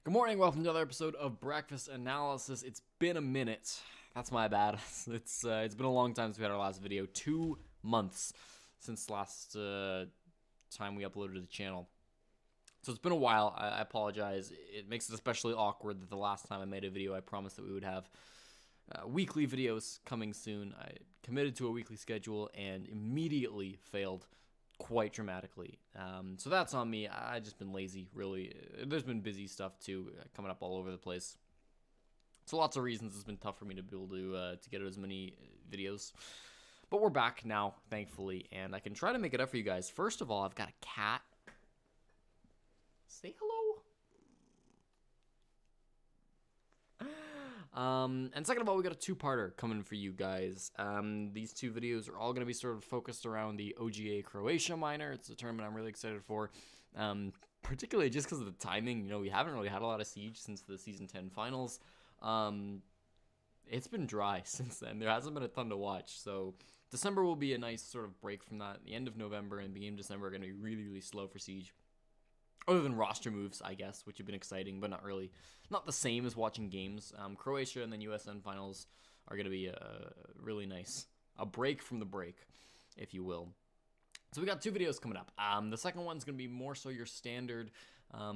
Good morning, welcome to another episode of Breakfast Analysis. It's been a minute. That's my bad. It's been a long time since we had our last video. 2 months since last time we uploaded to the channel. So it's been a while. I apologize. It makes it especially awkward that the last time I made a video, I promised that we would have weekly videos coming soon. I committed to a weekly schedule and immediately failed quite dramatically. So that's on me. I've just been lazy, really. There's been busy stuff too, coming up all over the place. So lots of reasons it's been tough for me to be able to get out as many videos. But we're back now, thankfully, and I can try to make it up for you guys. First of all, I've got a cat. Say hello. And second of all, we got a two-parter coming for you guys. These two videos are all going to be sort of focused around the OGA Croatia minor. It's a tournament I'm really excited for, particularly just because of the timing. You know, we haven't really had a lot of Siege since the Season 10 finals. It's been dry since then. There hasn't been a ton to watch, so December will be a nice sort of break from that. The end of November and beginning of December are going to be really, really slow for Siege. Other than roster moves, I guess, which have been exciting, but not really. Not the same as watching games. Croatia and then USN finals are going to be really nice. A break from the break, if you will. So we got two videos coming up. The second one's going to be more so your standard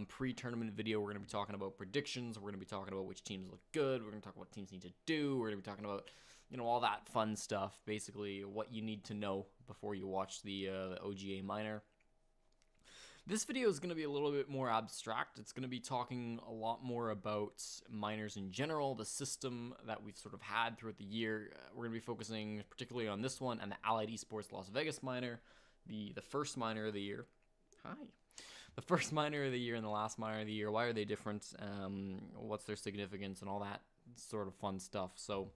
pre-tournament video. We're going to be talking about predictions. We're going to be talking about which teams look good. We're going to talk about what teams need to do. We're going to be talking about, you know, all that fun stuff. Basically, what you need to know before you watch the OGA minor. This video is going to be a little bit more abstract. It's going to be talking a lot more about minors in general, the system that we've sort of had throughout the year. We're going to be focusing particularly on this one and the Allied Esports Las Vegas minor, the first minor of the year. Hi. The first minor of the year and the last minor of the year. Why are they different? What's their significance and all that sort of fun stuff. So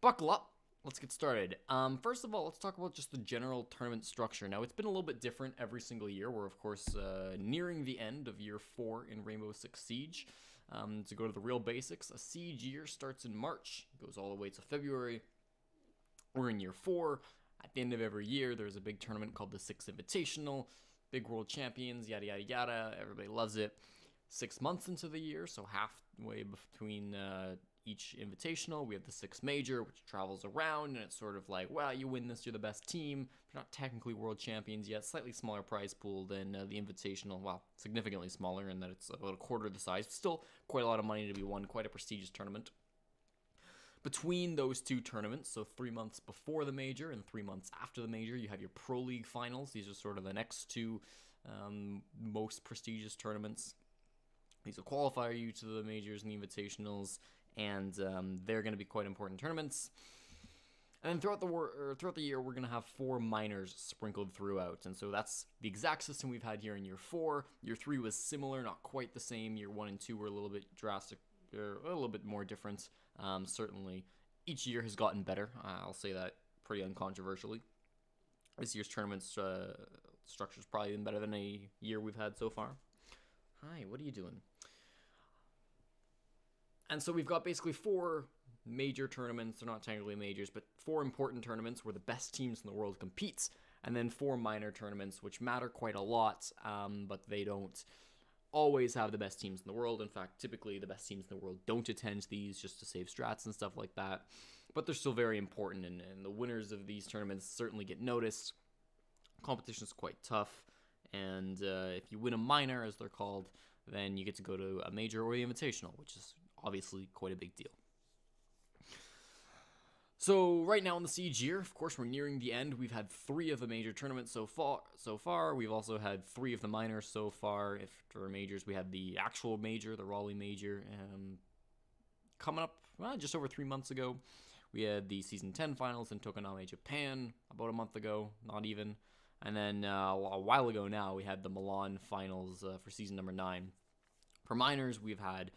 buckle up. Let's get started. First of all, let's talk about just the general tournament structure. Now, it's been a little bit different every single year. We're, of course, nearing the end of year 4 in Rainbow Six Siege. To go to the real basics, a Siege year starts in March, goes all the way to February. We're in year 4. At the end of every year, there's a big tournament called the Six Invitational. Big world champions, yada, yada, yada. Everybody loves it. 6 months into the year, so halfway between each invitational, we have the 6 major, which travels around, and it's sort of like, well, you win this, you're the best team. You're not technically world champions yet. Slightly smaller prize pool than the invitational. Well, significantly smaller in that it's about a quarter the size. Still quite a lot of money to be won. Quite a prestigious tournament. Between those two tournaments, so 3 months before the major and 3 months after the major, you have your Pro League finals. These are sort of the next two most prestigious tournaments. These will qualify you to the majors and the invitationals, and they're going to be quite important tournaments. And then throughout the year, we're going to have 4 minors sprinkled throughout, and so that's the exact system we've had here in year 4. Year 3 was similar, not quite the same. Year 1 and 2 were a little bit drastic, or a little bit more different. Certainly, each year has gotten better. I'll say that pretty uncontroversially. This year's tournament structure's probably been better than a year we've had so far. Hi, what are you doing? And so we've got basically 4 major tournaments. They're not technically majors, but 4 important tournaments where the best teams in the world competes, and then 4 minor tournaments, which matter quite a lot, but they don't always have the best teams in the world. In fact, typically the best teams in the world don't attend these just to save strats and stuff like that, but they're still very important, and the winners of these tournaments certainly get noticed. Competition is quite tough, and if you win a minor, as they're called, then you get to go to a major or the invitational, which is obviously quite a big deal. So right now in the Siege year, of course, we're nearing the end. We've had 3 of the major tournaments so far. We've also had 3 of the minors so far. If for majors, we had the actual major, the Raleigh major, coming up just over 3 months ago. We had the Season 10 finals in Tokoname, Japan, about a month ago, not even. And then a while ago now, we had the Milan finals for season number 9. For minors, we've had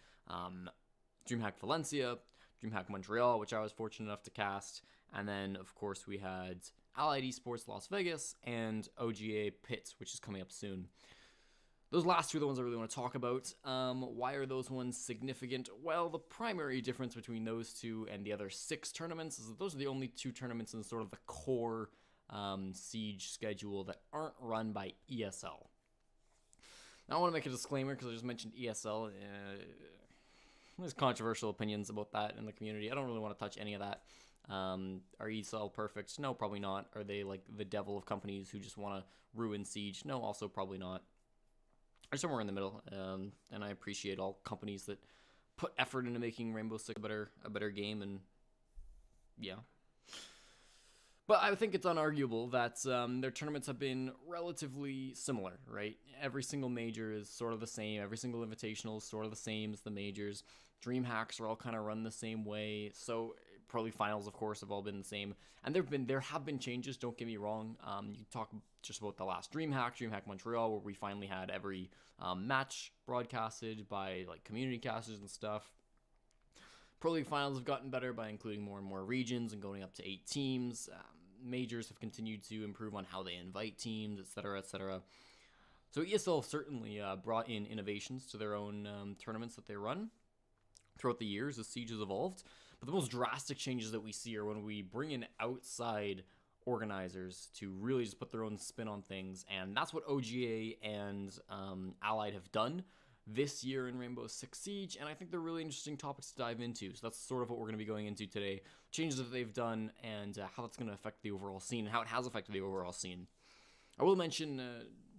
DreamHack Valencia, DreamHack Montreal, which I was fortunate enough to cast, and then, of course, we had Allied Esports Las Vegas and OGA Pitt, which is coming up soon. Those last 2 are the ones I really want to talk about. Why are those ones significant? Well, the primary difference between those 2 and the other 6 tournaments is that those are the only 2 tournaments in sort of the core Siege schedule that aren't run by ESL. Now, I want to make a disclaimer because I just mentioned ESL. There's controversial opinions about that in the community. I don't really want to touch any of that. Are ESL perfect? No, probably not. Are they like the devil of companies who just want to ruin Siege? No, also probably not. They're somewhere in the middle, and I appreciate all companies that put effort into making Rainbow Six a better game, and yeah. But I think it's unarguable that their tournaments have been relatively similar, right? Every single major is sort of the same. Every single invitational is sort of the same as the majors. Dream hacks are all kind of run the same way. So Pro League finals, of course, have all been the same. And there have been changes. Don't get me wrong. You talk just about the last Dream Hack Montreal, where we finally had every match broadcasted by like community casters and stuff. Pro League finals have gotten better by including more and more regions and going up to 8 teams. Majors have continued to improve on how they invite teams, etc., etc. So ESL certainly brought in innovations to their own tournaments that they run throughout the years as Siege has evolved. But the most drastic changes that we see are when we bring in outside organizers to really just put their own spin on things, and that's what OGA and Allied have done this year in Rainbow Six Siege, and I think they're really interesting topics to dive into. So that's sort of what we're going to be going into today. Changes that they've done and how that's going to affect the overall scene and how it has affected the overall scene. I will mention,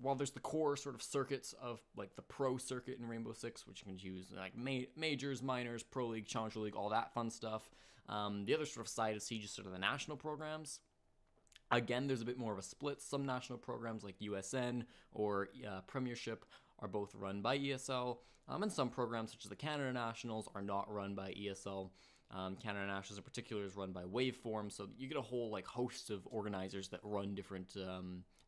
while there's the core sort of circuits of like the pro circuit in Rainbow Six, which you can choose like majors, minors, Pro League, Challenger League, all that fun stuff. The other sort of side of Siege is sort of the national programs. Again, there's a bit more of a split. Some national programs like USN or Premiership are both run by ESL, and some programs such as the Canada Nationals are not run by ESL. Canada Nationals in particular is run by Waveform, so you get a whole like host of organizers that run different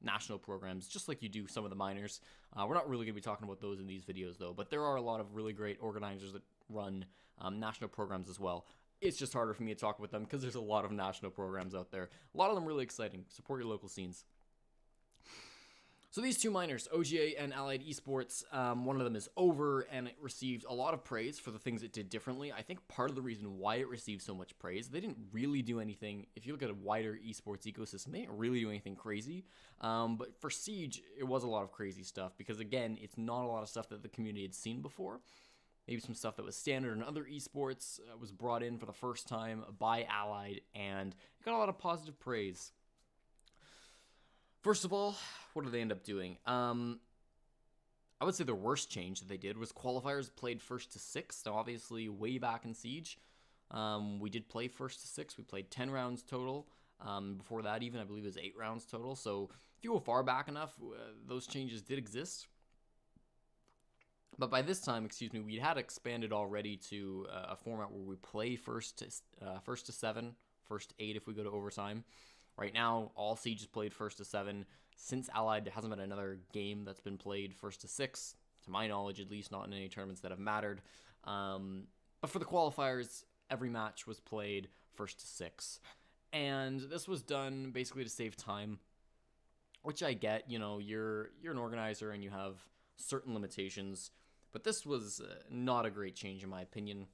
national programs, just like you do some of the minors. We're not really going to be talking about those in these videos though, but there are a lot of really great organizers that run national programs as well. It's just harder for me to talk about them because there's a lot of national programs out there. A lot of them really exciting. Support your local scenes. So these two minors, OGA and Allied Esports, one of them is over, and it received a lot of praise for the things it did differently. I think part of the reason why it received so much praise, they didn't really do anything. If you look at a wider esports ecosystem, they didn't really do anything crazy. But for Siege, it was a lot of crazy stuff because, again, it's not a lot of stuff that the community had seen before. Maybe some stuff that was standard in other esports was brought in for the first time by Allied, and it got a lot of positive praise. First of all, what did they end up doing? I would say the worst change that they did was qualifiers played first to 6. Now, obviously, way back in Siege, we did play first to 6. We played 10 rounds total. Before that, even, I believe it was 8 rounds total. So if you go far back enough, those changes did exist. But by this time, we had expanded already to a format where we play first to 7, first 8 if we go to overtime. Right now, all Siege is played first to 7. Since Allied, there hasn't been another game that's been played first to 6, to my knowledge, at least not in any tournaments that have mattered. But for the qualifiers, every match was played first to 6. And this was done basically to save time, which I get. You know, you're an organizer and you have certain limitations. But this was not a great change, in my opinion.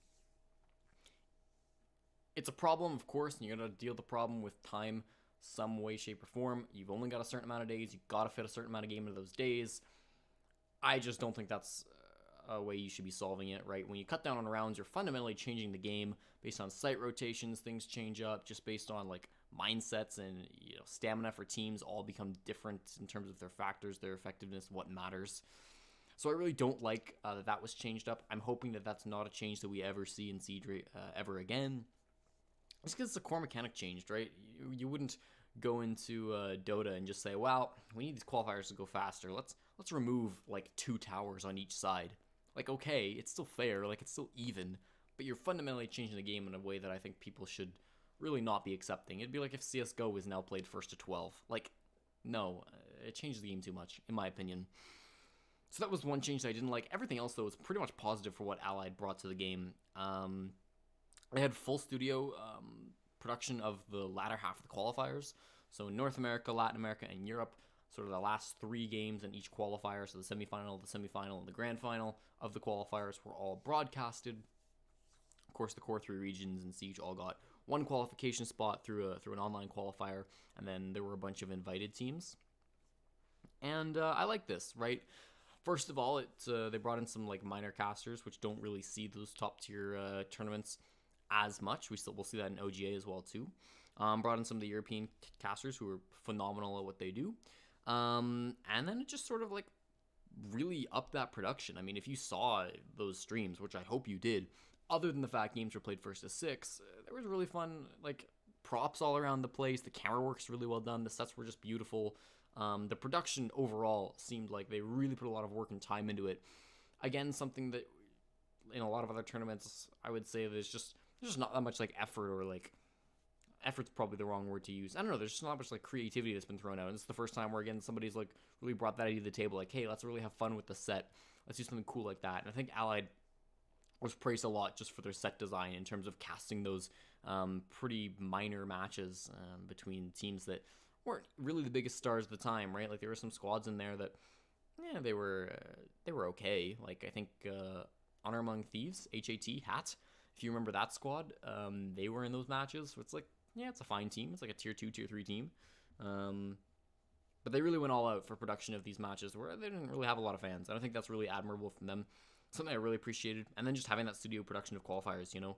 It's a problem, of course, and you're going to deal with the problem with time some way, shape, or form. You've only got a certain amount of days. You've got to fit a certain amount of game into those days. I just don't think that's a way you should be solving it, right? When you cut down on rounds, you're fundamentally changing the game based on site rotations. Things change up just based on, like, mindsets and, you know, stamina for teams all become different in terms of their factors, their effectiveness, what matters. So I really don't like that was changed up. I'm hoping that that's not a change that we ever see in Siege ever again. Just because the core mechanic changed, right? You wouldn't go into Dota and just say, well, we need these qualifiers to go faster. Let's remove, like, 2 towers on each side. Like, okay, it's still fair. Like, it's still even. But you're fundamentally changing the game in a way that I think people should really not be accepting. It'd be like if CSGO is now played first to 12. Like, no, it changes the game too much, in my opinion. So that was one change that I didn't like. Everything else, though, was pretty much positive for what Allied brought to the game. They had full studio production of the latter half of the qualifiers. So North America, Latin America, and Europe, sort of the last 3 games in each qualifier, so the semifinal, and the grand final of the qualifiers were all broadcasted. Of course, the core 3 regions in Siege all got one qualification spot through an online qualifier, and then there were a bunch of invited teams. And I like this, right? First of all, they brought in some like minor casters, which don't really see those top tier tournaments as much. We'll see that in OGA as well too. Brought in some of the European casters who are phenomenal at what they do, and then it just sort of like really upped that production. I mean, if you saw those streams, which I hope you did, other than the fact games were played first to six, there was really fun like props all around the place. The camera work's really well done. The sets were just beautiful. The production overall seemed like they really put a lot of work and time into it. Again, something that in a lot of other tournaments, I would say there's just not that much like effort, or like effort's probably the wrong word to use. I don't know. There's just not much like creativity that's been thrown out. And it's the first time where again somebody's like really brought that idea to the table. Like, hey, let's really have fun with the set. Let's do something cool like that. And I think Allied was praised a lot just for their set design in terms of casting those pretty minor matches between teams that weren't really the biggest stars at the time, right? Like there were some squads in there that, yeah, they were okay. Like I think Honor Among Thieves, HAT. If you remember that squad, they were in those matches. So it's like, yeah, it's a fine team. It's like a tier 2, tier 3 team. But they really went all out for production of these matches where they didn't really have a lot of fans. And I think that's really admirable from them. Something I really appreciated. And then just having that studio production of qualifiers, you know.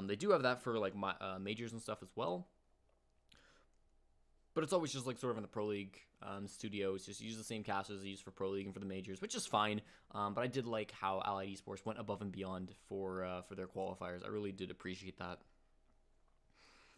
They do have that for like majors and stuff as well. But it's always just like sort of in the Pro League studios. Just use the same cast as they use for Pro League and for the majors, which is fine. But I did like how Allied Esports went above and beyond for their qualifiers. I really did appreciate that.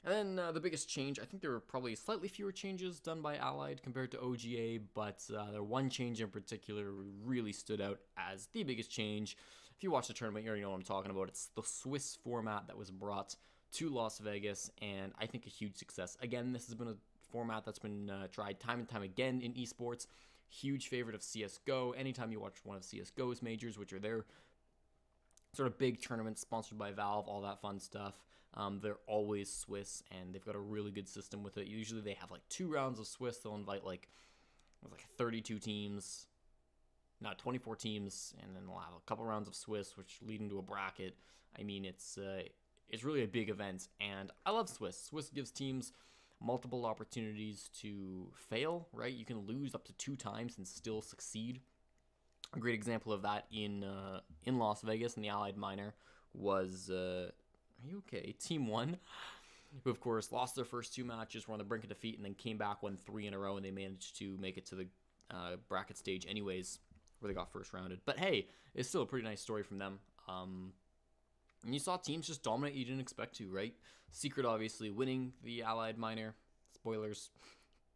And then the biggest change, I think there were probably slightly fewer changes done by Allied compared to OGA, but the one change in particular really stood out as the biggest change. If you watch the tournament, you already know what I'm talking about. It's the Swiss format that was brought to Las Vegas, and I think a huge success. Again, this has been a format that's been tried time and time again in esports. Huge favorite of CSGO. Anytime you watch one of CSGO's majors, which are their sort of big tournaments sponsored by Valve, all that fun stuff, they're always Swiss, and they've got a really good system with it. Usually they have like 2 rounds of Swiss. They'll invite like 32 teams, not 24 teams, and then they'll have a couple rounds of Swiss, which lead into a bracket. I mean, it's really a big event, and I love Swiss. Swiss gives teams multiple opportunities to fail, right? You can lose up to 2 times and still succeed. A great example of that in Las Vegas in the Allied Minor was, are you okay? Team 1, who of course lost their first 2 matches, were on the brink of defeat, and then came back, won 3 in a row, and they managed to make it to the bracket stage anyways, where they got first rounded. But hey, it's still a pretty nice story from them. And you saw teams just dominate you didn't expect to, right? Secret obviously winning the Allied Minor. Spoilers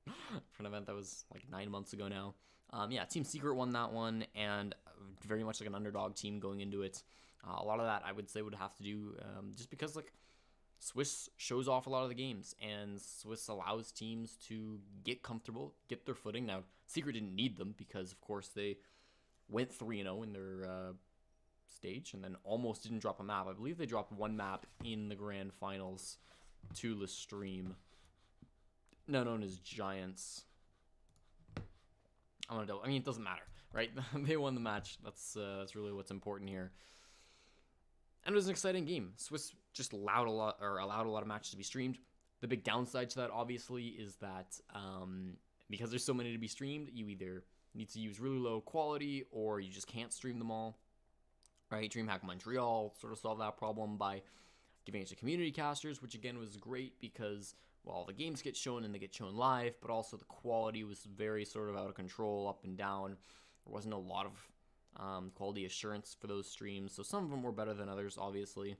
for an event that was like 9 months ago now. Yeah, Team Secret won that one, and very much like an underdog team going into it. A lot of that I would say would have to do just because like Swiss shows off a lot of the games, and Swiss allows teams to get comfortable, get their footing. Now, Secret didn't need them because, of course, they went 3-0 in their stage and then almost didn't drop a map. I believe they dropped 1 map in the grand finals to the stream, now known as Giants. I mean, it doesn't matter, right? They won the match. That's really what's important here. And it was an exciting game. Swiss just allowed a lot of matches to be streamed. The big downside to that, obviously, is that because there's so many to be streamed, you either need to use really low quality or you just can't stream them all. Right? DreamHack Montreal sort of solved that problem by giving it to community casters, which again was great because, well, the games get shown and they get shown live, but also the quality was very sort of out of control, up and down. There wasn't a lot of quality assurance for those streams, so some of them were better than others, obviously.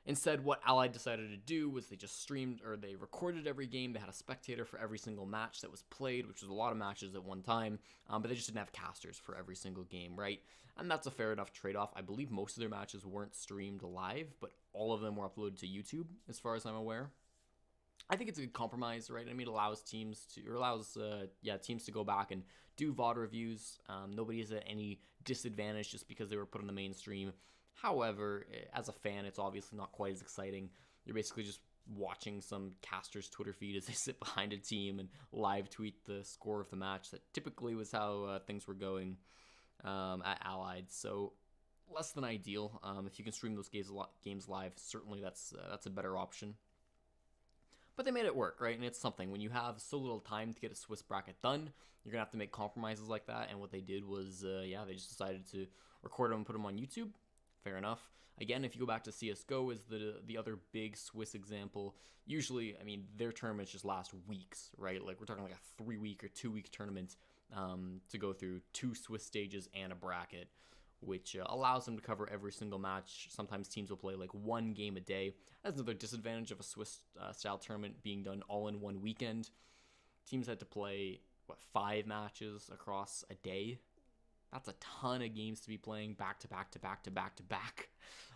Instead, what Allied decided to do was they just streamed, or they recorded every game. They had a spectator for every single match that was played, which was a lot of matches at one time, but they just didn't have casters for every single game, right? And that's a fair enough trade-off. I believe most of their matches weren't streamed live, but all of them were uploaded to YouTube, as far as I'm aware. I think it's a good compromise, right? I mean, it allows teams to go back and do VOD reviews. Nobody is at any disadvantage just because they were put on the mainstream. However, as a fan, it's obviously not quite as exciting. You're basically just watching some caster's Twitter feed as they sit behind a team and live tweet the score of the match. That typically was how things were going at Allied. So less than ideal. If you can stream those games live, certainly that's a better option. But they made it work, right? And it's something. When you have so little time to get a Swiss bracket done, you're going to have to make compromises like that. And what they did was, they just decided to record them and put them on YouTube. Fair enough. Again, if you go back to CSGO is the other big Swiss example. Usually, I mean, their tournaments just last weeks, right? Like, we're talking like a 3-week or 2-week tournament to go through 2 Swiss stages and a bracket, which allows them to cover every single match. Sometimes teams will play like 1 game a day. That's another disadvantage of a Swiss-style tournament being done all in 1 weekend. Teams had to play, 5 matches across a day? That's a ton of games to be playing back to back to back to back to back.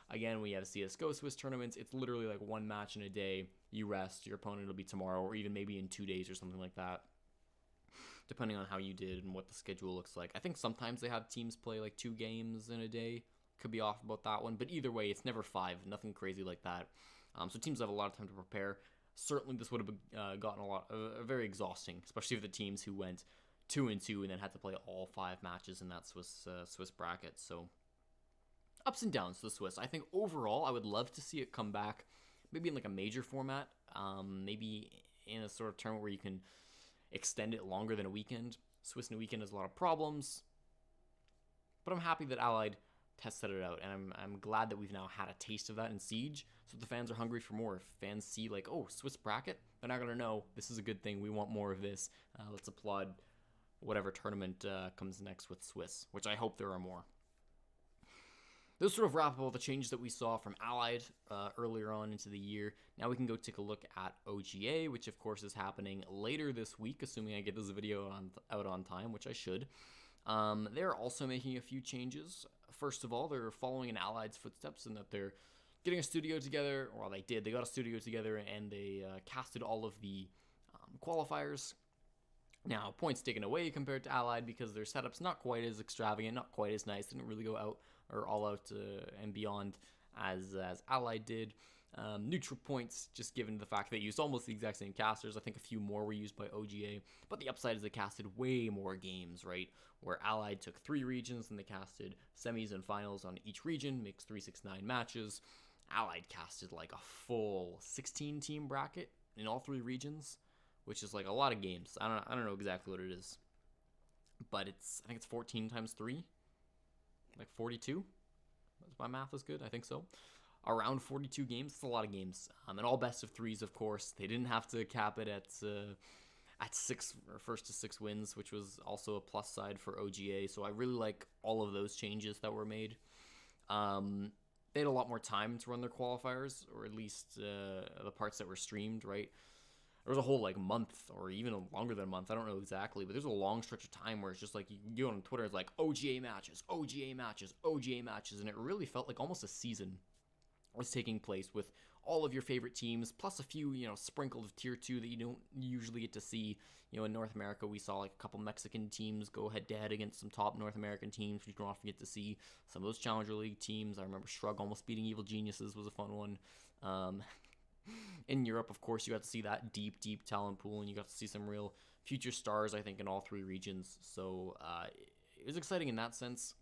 Again, when you have CSGO Swiss tournaments, it's literally like 1 match in a day. You rest, your opponent will be tomorrow, or even maybe in 2 days or something like that, depending on how you did and what the schedule looks like. I think sometimes they have teams play like 2 games in a day. Could be off about that one, but either way, it's never 5, nothing crazy like that. So teams have a lot of time to prepare. Certainly, this would have gotten very exhausting, especially for the teams who went 2-2 and then had to play all 5 matches in that Swiss bracket. So ups and downs to the Swiss. I think overall, I would love to see it come back, maybe in like a major format, maybe in a sort of tournament where you can extend it longer than a weekend. Swiss in a weekend has a lot of problems, but I'm happy that Allied tested it out, and I'm glad that we've now had a taste of that in Siege, so the fans are hungry for more. If fans see like, oh, Swiss bracket, they're not gonna know this is a good thing. We want more of this. Let's applaud whatever tournament comes next with Swiss, which I hope there are more. Those sort of wrap up all the changes that we saw from Allied earlier on into the year. Now we can go take a look at OGA, which of course is happening later this week, assuming I get this video out on time, which I should. They're also making a few changes. First of all, they're following in Allied's footsteps in that they're getting a studio together, or they did. They got a studio together and they casted all of the qualifiers. Now, points taken away compared to Allied because their setup's not quite as extravagant, not quite as nice. Didn't really go out or all out and beyond as Allied did. Neutral points, just given the fact they used almost the exact same casters. I think a few more were used by OGA, but the upside is they casted way more games, right? Where Allied took 3 regions and they casted semis and finals on each region, makes 3-6-9 matches. Allied casted like a full 16-team bracket in all 3 regions, which is like a lot of games. I don't know exactly what it is, but I think it's 14 times 3, like 42. My math is good, I think so. Around 42 games. It's a lot of games, and all best of 3s, of course. They didn't have to cap it at 6 or first to 6 wins, which was also a plus side for OGA. So I really like all of those changes that were made. They had a lot more time to run their qualifiers, or at least the parts that were streamed, right? There was a whole like month or even longer than a month. I don't know exactly, but there's a long stretch of time where it's just like you go on Twitter, it's like OGA matches, OGA matches, OGA matches, and it really felt like almost a season was taking place with all of your favorite teams, plus a few, sprinkled of tier 2 that you don't usually get to see. In North America, we saw like a couple Mexican teams go head-to-head against some top North American teams, which you don't often get to see. Some of those Challenger League teams, I remember Shrug almost beating Evil Geniuses was a fun one. In Europe, of course, you got to see that deep, deep talent pool, and you got to see some real future stars, I think, in all 3 regions. So it was exciting in that sense.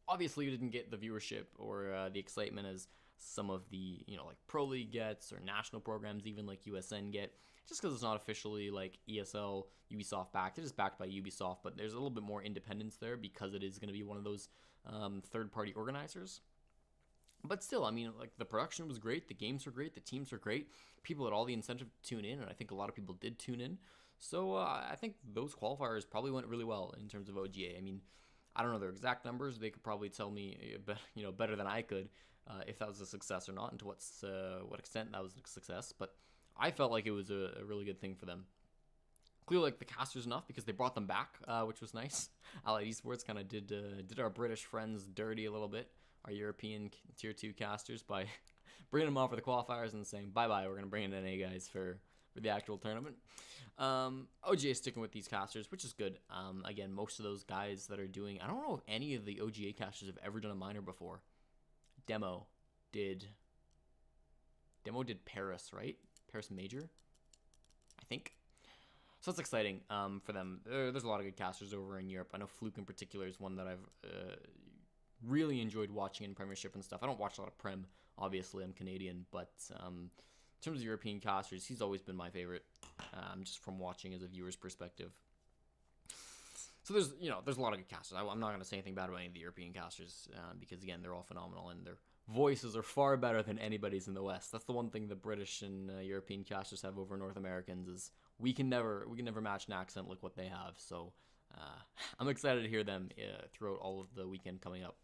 Obviously, you didn't get the viewership or the excitement as some of the, like Pro League gets or national programs, even like USN get, just because it's not officially like ESL, Ubisoft backed. It is backed by Ubisoft, but there's a little bit more independence there because it is going to be one of those third-party organizers. But still, I mean, like the production was great, the games were great, the teams were great. People had all the incentive to tune in, and I think a lot of people did tune in. So I think those qualifiers probably went really well in terms of OGA. I mean, I don't know their exact numbers. They could probably tell me, better than I could, if that was a success or not, and to what extent that was a success. But I felt like it was a really good thing for them. Clearly, like the casters enough because they brought them back, which was nice. Allied Esports kind of did our British friends dirty a little bit, our European tier 2 casters, by bringing them on for the qualifiers and saying bye-bye, we're going to bring in NA guys for the actual tournament. OGA is sticking with these casters, which is good. Again, most of those guys that are doing, I don't know if any of the OGA casters have ever done a minor before. Demo did Paris, right? Paris Major, I think. So that's exciting for them. There's a lot of good casters over in Europe. I know Fluke in particular is one that I've really enjoyed watching in Premiership and stuff. I don't watch a lot of Prem, obviously. I'm Canadian, but In terms of European casters, he's always been my favorite, just from watching as a viewer's perspective. So there's a lot of good casters. I'm not going to say anything bad about any of the European casters because, again, they're all phenomenal and their voices are far better than anybody's in the West. That's the one thing the British and European casters have over North Americans is we can never match an accent like what they have. So I'm excited to hear them throughout all of the weekend coming up.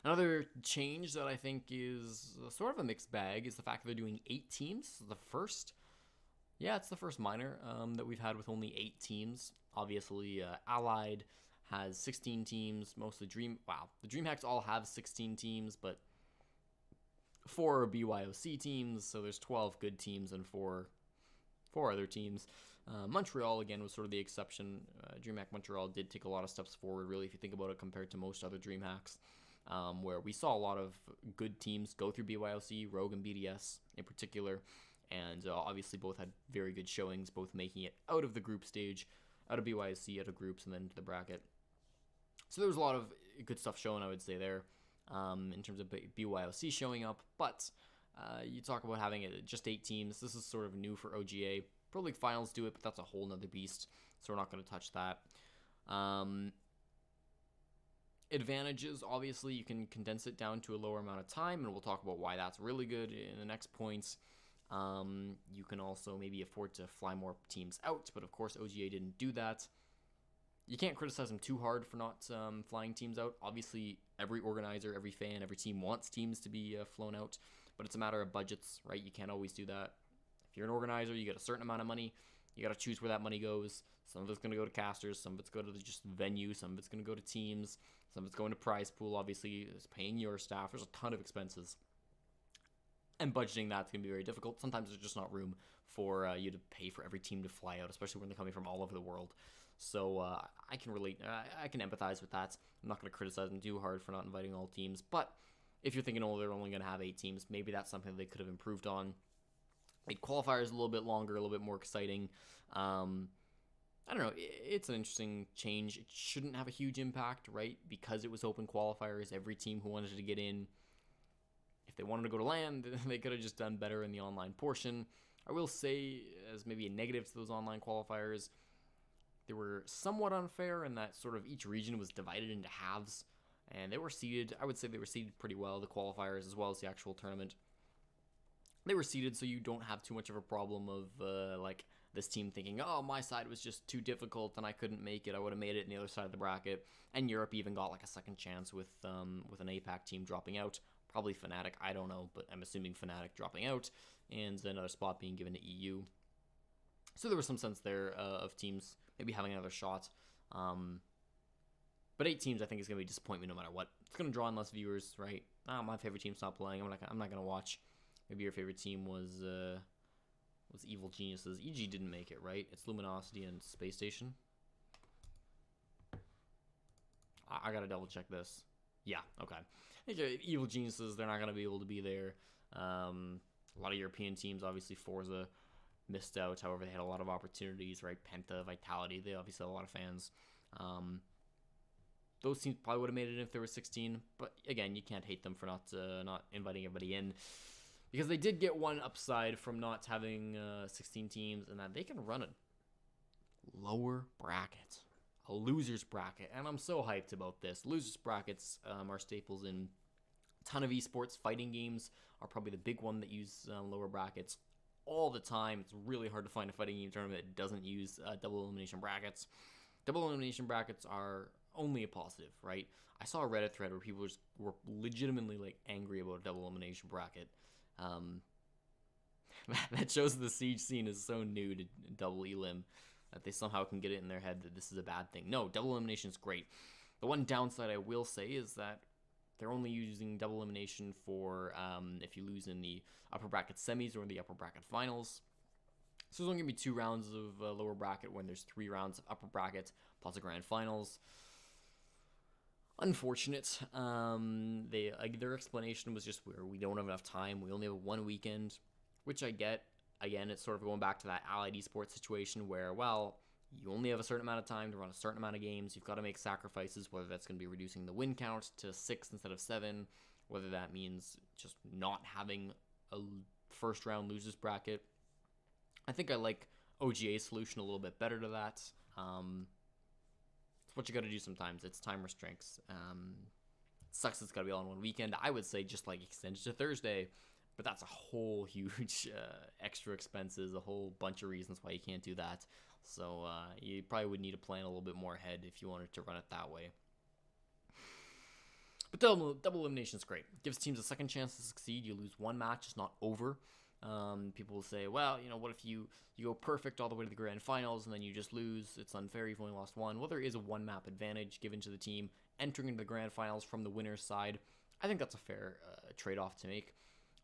Another change that I think is sort of a mixed bag is the fact that they're doing 8 teams. It's the first minor that we've had with only 8 teams. Obviously, Allied has 16 teams. The DreamHacks all have 16 teams, but 4 are BYOC teams, so there's 12 good teams and 4 other teams. Montreal, again, was sort of the exception. DreamHack Montreal did take a lot of steps forward, really, if you think about it, compared to most other DreamHacks, where we saw a lot of good teams go through BYOC, Rogue and BDS in particular, and obviously both had very good showings, both making it out of the group stage, out of BYOC, out of groups, and then to the bracket. So there was a lot of good stuff shown, I would say, there, in terms of BYOC showing up, but you talk about having just 8 teams. This is sort of new for OGA. Pro League Finals do it, but that's a whole nother beast, so we're not going to touch that. Advantages, obviously, you can condense it down to a lower amount of time, and we'll talk about why that's really good in the next points. You can also maybe afford to fly more teams out, but of course OGA didn't do that. You can't criticize them too hard for not flying teams out. Obviously, every organizer, every fan, every team wants teams to be flown out, but it's a matter of budgets, right? You can't always do that. If you're an organizer, you get a certain amount of money. You got to choose where that money goes. Some of it's going to go to casters. Some of it's going to just venue. Some of it's going to go to teams. Some of it's going to prize pool. Obviously, it's paying your staff. There's a ton of expenses. And budgeting that's going to be very difficult. Sometimes there's just not room for you to pay for every team to fly out, especially when they're coming from all over the world. So I can relate. I can empathize with that. I'm not going to criticize them too hard for not inviting all teams. But if you're thinking, oh, they're only going to have 8 teams, maybe that's something they could have improved on. Made qualifiers a little bit longer, a little bit more exciting. I don't know. It's an interesting change. It shouldn't have a huge impact, right? Because it was open qualifiers, every team who wanted to get in, if they wanted to go to LAN, they could have just done better in the online portion. I will say, as maybe a negative to those online qualifiers, they were somewhat unfair in that sort of each region was divided into halves, and they were seeded. I would say they were seeded pretty well, the qualifiers as well as the actual tournament. They were seeded so you don't have too much of a problem of like this team thinking, oh, my side was just too difficult and I couldn't make it. I would have made it in the other side of the bracket. And Europe even got like a second chance with an APAC team dropping out. Probably Fnatic, I don't know, but I'm assuming Fnatic dropping out and another spot being given to EU. So there was some sense there of teams maybe having another shot. But 8 teams I think is going to be a disappointment no matter what. It's going to draw in less viewers, right? My favorite team's not playing. I'm not going to watch. Maybe your favorite team was Evil Geniuses. EG didn't make it, right? It's Luminosity and Space Station. I gotta double check this. Yeah, okay. Evil Geniuses, they're not gonna be able to be there. A lot of European teams, obviously Forza missed out. However, they had a lot of opportunities, right? Penta, Vitality, they obviously had a lot of fans. Those teams probably would have made it if there were 16. But again, you can't hate them for not inviting everybody in. Because they did get one upside from not having 16 teams, and that they can run a lower bracket, a loser's bracket. And I'm so hyped about this. Loser's brackets are staples in a ton of esports. Fighting games are probably the big one that use lower brackets all the time. It's really hard to find a fighting game tournament that doesn't use double elimination brackets. Double elimination brackets are only a positive, right? I saw a Reddit thread where people were legitimately like angry about a double elimination bracket. That shows the Siege scene is so new to double elim that they somehow can get it in their head that this is a bad thing. No, double elimination is great. The one downside I will say is that they're only using double elimination for if you lose in the upper bracket semis or the upper bracket finals. So there's only going to be 2 rounds of lower bracket when there's 3 rounds of upper bracket plus a grand finals. Unfortunate. Their explanation was just where we don't have enough time. We only have 1 weekend, which I get. Again, it's sort of going back to that Allied esports situation where, well, you only have a certain amount of time to run a certain amount of games. You've got to make sacrifices, whether that's going to be reducing the win count to 6 instead of 7, whether that means just not having a first round losers bracket. I think I like OGA's solution a little bit better to that. It's what you got to do sometimes. It's time restraints. Sucks it's got to be all in one weekend. I would say just like extend it to Thursday, but that's a whole huge extra expenses, a whole bunch of reasons why you can't do that. So you probably would need to plan a little bit more ahead if you wanted to run it that way. But double elimination is great. Gives teams a second chance to succeed. You lose one match, it's not over. People will say, well, what if you go perfect all the way to the grand finals and then you just lose? It's unfair. You've only lost one. Well, there is a one map advantage given to the team entering into the grand finals from the winner's side. I think that's a fair trade-off to make.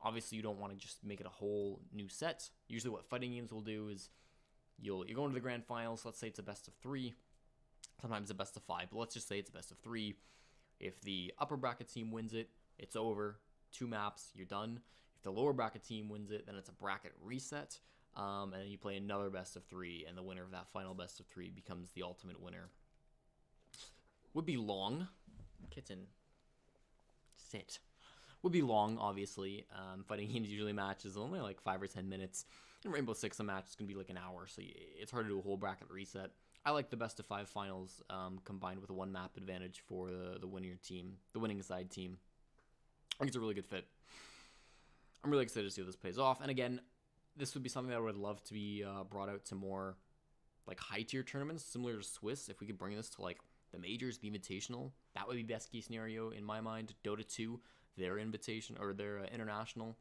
Obviously, you don't want to just make it a whole new set. Usually what fighting games will do is you go into the grand finals. Let's say it's a best of 3. Sometimes a best of 5, but let's just say it's a best of 3. If the upper bracket team wins it, it's over. 2 maps, you're done. If the lower bracket team wins it, then it's a bracket reset. And then you play another best of 3, and the winner of that final best of 3 becomes the ultimate winner. Would be long. Kitten. Sit. Would be long, obviously. Fighting games usually matches only like 5 or 10 minutes. In Rainbow Six, a match is going to be like an hour, so it's hard to do a whole bracket reset. I like the best of 5 finals combined with a 1 map advantage for the winning team, the winning side team. I think it's a really good fit. I'm really excited to see how this plays off. And again, this would be something that I would love to be brought out to more like high tier tournaments, similar to Swiss. If we could bring this to like the majors, the invitational, that would be best case scenario in my mind. Dota 2, their invitation or their international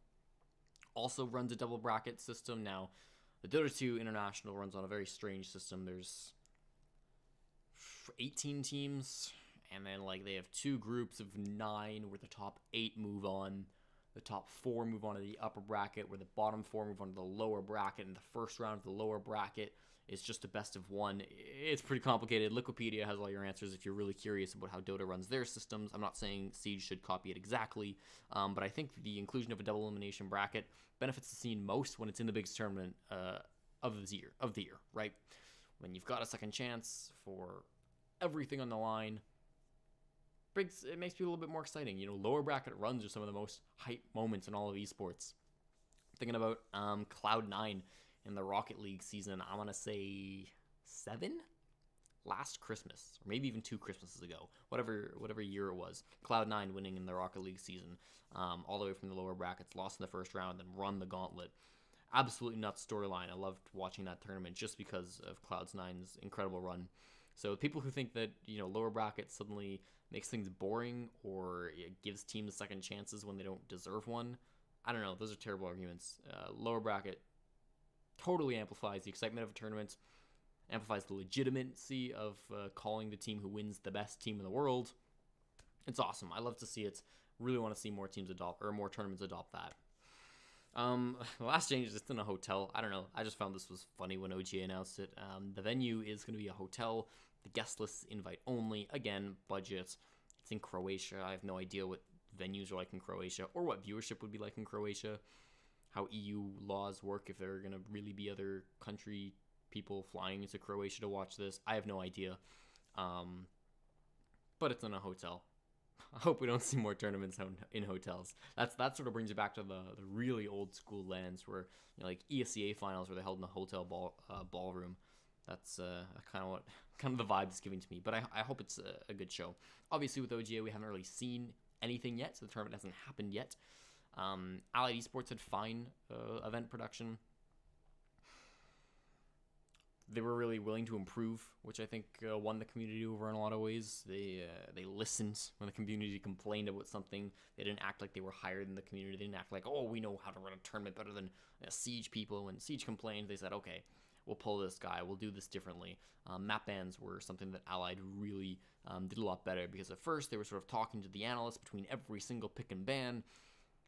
also runs a double bracket system. Now, the Dota 2 international runs on a very strange system. There's 18 teams, and then like they have 2 groups of 9 where the top 8 move on. The top 4 move on to the upper bracket, where the bottom 4 move on to the lower bracket, and the first round of the lower bracket is just a best of 1. It's pretty complicated. Liquipedia has all your answers if you're really curious about how Dota runs their systems. I'm not saying Siege should copy it exactly, but I think the inclusion of a double elimination bracket benefits the scene most when it's in the biggest tournament of the year, right? When you've got a second chance for everything on the line, it makes people a little bit more exciting. Lower bracket runs are some of the most hype moments in all of esports. Thinking about Cloud9 in the Rocket League season, I want to say 7 last Christmas, or maybe even 2 Christmases ago, whatever year it was. Cloud9 winning in the Rocket League season, all the way from the lower brackets, lost in the first round, then run the gauntlet. Absolutely nuts storyline. I loved watching that tournament just because of Cloud9's incredible run. So people who think that lower bracket suddenly makes things boring or it gives teams second chances when they don't deserve one, I don't know. Those are terrible arguments. Lower bracket totally amplifies the excitement of a tournament, amplifies the legitimacy of calling the team who wins the best team in the world. It's awesome. I love to see it. Really want to see more teams adopt, or more tournaments adopt that. The last change is it's in a hotel. I don't know. I just found this was funny when OGA announced it. The venue is going to be a hotel. The guest list is invite only. Again, budget. It's in Croatia. I have no idea what venues are like in Croatia or what viewership would be like in Croatia. How EU laws work, if there are going to really be other country people flying into Croatia to watch this. I have no idea. But it's in a hotel. I hope we don't see more tournaments in hotels. That sort of brings you back to the really old school lands where like ESEA finals where they're held in a hotel ballroom. That's kind of the vibe it's giving to me. But I hope it's a good show. Obviously with OGA we haven't really seen anything yet, so the tournament hasn't happened yet. Allied Esports had fine event production. They were really willing to improve, which I think won the community over in a lot of ways. They listened when the community complained about something. They didn't act like they were higher than the community. They didn't act like, oh, we know how to run a tournament better than Siege people. When Siege complained, they said, okay, we'll pull this guy. We'll do this differently. Map bans were something that Allied really did a lot better, because at first they were sort of talking to the analysts between every single pick and ban.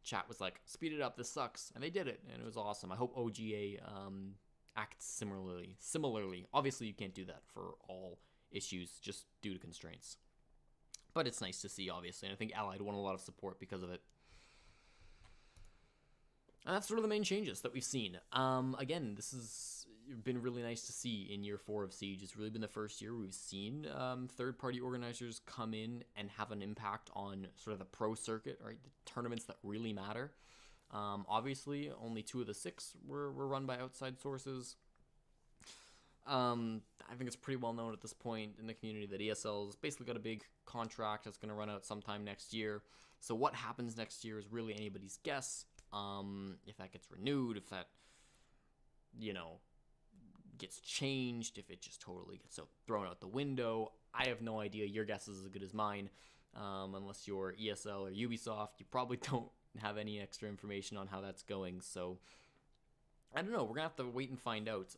Chat was like, speed it up, this sucks. And they did it, and it was awesome. I hope OGA act similarly. Obviously you can't do that for all issues just due to constraints, but it's nice to see, obviously, and I think Allied won a lot of support because of it. And that's sort of the main changes that we've seen. Again, this has been really nice to see in year 4 of Siege. It's really been the first year we've seen third-party organizers come in and have an impact on sort of the pro circuit, right? The tournaments that really matter. Obviously, only 2 of the 6 were run by outside sources. I think it's pretty well known at this point in the community that ESL's basically got a big contract that's going to run out sometime next year. So what happens next year is really anybody's guess. If that gets renewed, if that, gets changed, if it just totally gets thrown out the window, I have no idea. Your guess is as good as mine. Unless you're ESL or Ubisoft, you probably don't have any extra information on how that's going. So I don't know. We're going to have to wait and find out.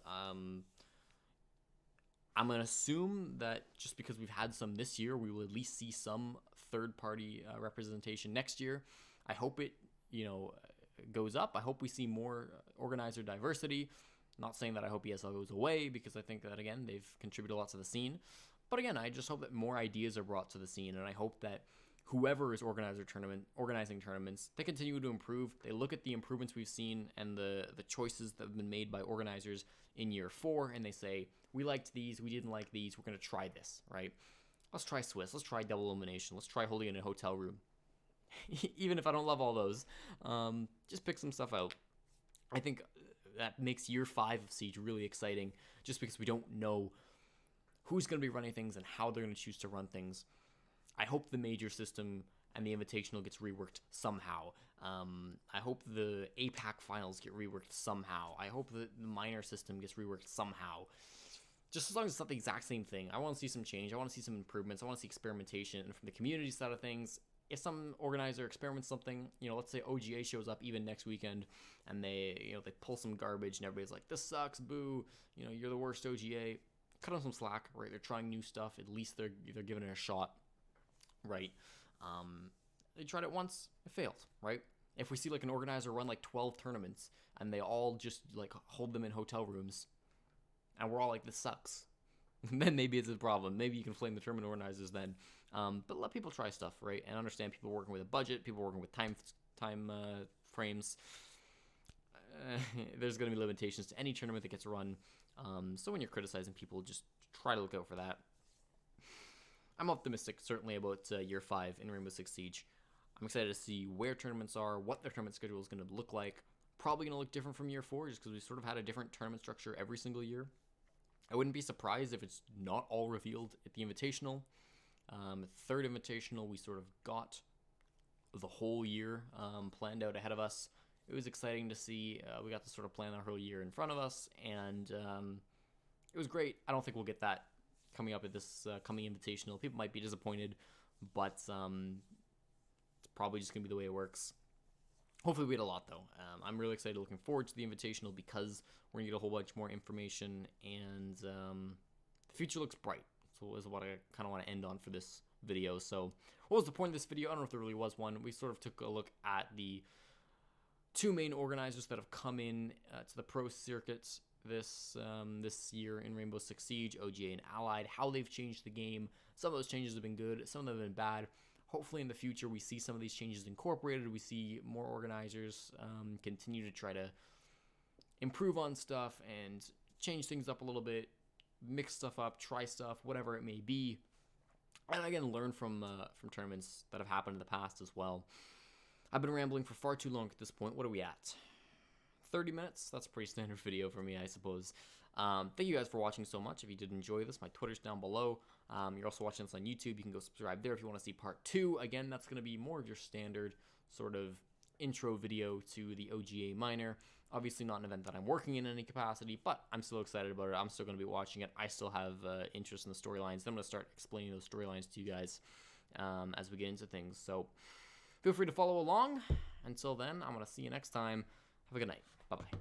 I'm going to assume that just because we've had some this year, we will at least see some third-party representation next year. I hope it, goes up. I hope we see more organizer diversity. Not saying that I hope ESL goes away, because I think that, again, they've contributed a lot to the scene. But again, I just hope that more ideas are brought to the scene, and I hope that whoever is organizing tournaments, they continue to improve. They look at the improvements we've seen and the choices that have been made by organizers in year 4, and they say, we liked these, we didn't like these, we're going to try this, right? Let's try Swiss, let's try double elimination, let's try holding in a hotel room. Even if I don't love all those, just pick some stuff out. I think that makes year 5 of Siege really exciting, just because we don't know who's going to be running things and how they're going to choose to run things. I hope the major system and the invitational gets reworked somehow. I hope the APAC finals get reworked somehow. I hope the minor system gets reworked somehow. Just as long as it's not the exact same thing. I want to see some change. I want to see some improvements. I want to see experimentation. And from the community side of things, if some organizer experiments something, let's say OGA shows up even next weekend, and they pull some garbage, and everybody's like, this sucks, boo, you're the worst OGA. Cut them some slack, right? They're trying new stuff. At least they're giving it a shot, right? They tried it once, it failed, right? If we see like an organizer run like 12 tournaments and they all just like hold them in hotel rooms, and we're all like, this sucks, then maybe it's a problem. Maybe you can flame the tournament organizers then. But let people try stuff, right? And understand people working with a budget, people working with time frames. There's going to be limitations to any tournament that gets run. So when you're criticizing people, just try to look out for that. I'm optimistic, certainly, about year 5 in Rainbow Six Siege. I'm excited to see where tournaments are, what their tournament schedule is going to look like. Probably going to look different from year 4, just because we sort of had a different tournament structure every single year. I wouldn't be surprised if it's not all revealed at the Invitational. Third Invitational, we sort of got the whole year planned out ahead of us. It was exciting to see. We got to sort of plan our whole year in front of us, and it was great. I don't think we'll get that coming up at this coming Invitational. People might be disappointed, but it's probably just going to be the way it works. Hopefully we get a lot, though. I'm really excited, looking forward to the Invitational, because we're going to get a whole bunch more information, and the future looks bright. So is what I kind of want to end on for this video. So what was the point of this video? I don't know if there really was one. We sort of took a look at the 2 main organizers that have come in to the pro circuits this year in Rainbow Six Siege, OGA and Allied, how they've changed the game. Some of those changes have been good, some of them have been bad. Hopefully in the future we see some of these changes incorporated. We see more organizers continue to try to improve on stuff and change things up a little bit, mix stuff up, try stuff, whatever it may be. And again, learn from tournaments that have happened in the past as well. I've been rambling for far too long at this point. What are we at? 30 minutes? That's a pretty standard video for me, I suppose. Thank you guys for watching so much. If you did enjoy this, my Twitter's down below. You're also watching this on YouTube. You can go subscribe there if you want to see part 2. Again, that's going to be more of your standard sort of intro video to the OGA minor. Obviously not an event that I'm working in any capacity, but I'm still excited about it. I'm still going to be watching it. I still have interest in the storylines. Then I'm going to start explaining those storylines to you guys as we get into things. So feel free to follow along. Until then, I'm going to see you next time. Have a good night. Bye-bye.